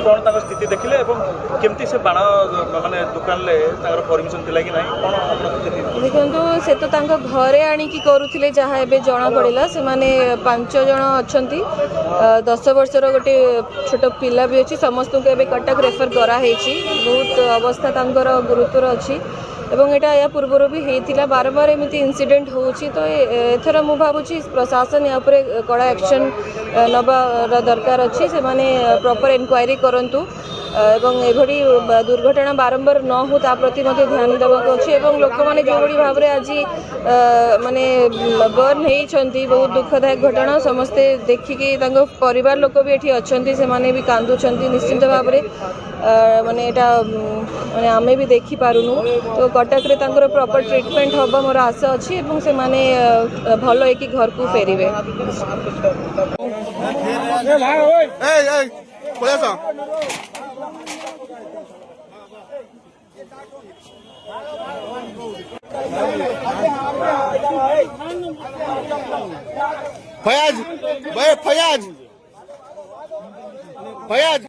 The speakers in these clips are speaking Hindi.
जन तक स्थिति देखिले केमती से बाण माने दुकान ले ताकर परमिशन थिला कि नहीं कोन देखो से तो तांको घरे आनिकी करूथिले जहाँ एबे जना पड़िला से माने 5 जन अछंती 10 वर्षर गोटे छोट पिला भी अछि समस्त को एबे कटक रेफर करा हेछि बहुत अवस्था तांकर गुरुतर अछि एवं एटा या पूर्वर भी होता बार बार एमती इनसीडेंट होची तो एथर मु भावुची प्रशासन या पर कड़ा एक्शन नबार दरकार अच्छी से माने प्रॉपर इंक्वायरी करंतु एवं एभड़ी दुर्घटना बारंबार न हो ता प्रति मते ध्यान देबाक अछि एवं लोक माने जो बड़ी भाव रे आज माने बर्न हेइछंती बहुत दुखदायक घटना समस्ते देखिके तांको परिवार लोक भी एठी अछंती से माने भी कांदुछंती निश्चित भाव रे माने एटा माने आमे भी देखि पारुनु तो कटक रे तांकर प्रॉपर ट्रीटमेंट होबा मोर आशा अछि एवं से माने भलो एकी घर को फेरिबे फयाज भाई फयाज फयाज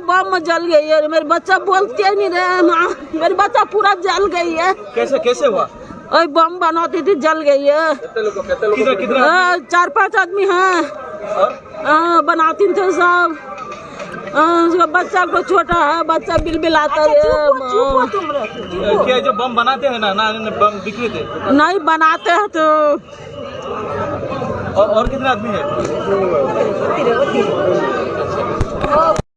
बम जल गई है मेरे बच्चा बोलते नहीं रहे माँ मेरे बच्चा पूरा जल गई है। कैसे हुआ ओए बम बनाती थी जल गई है। कितना 4-5 आदमी हैं बनाती थे सब। उसका बच्चा को छोटा है बच्चा बिलबिलाता है। क्या जो बम बनाते हैं ना बम बिक्री थे नहीं बनाते हैं तो और कितने आदमी है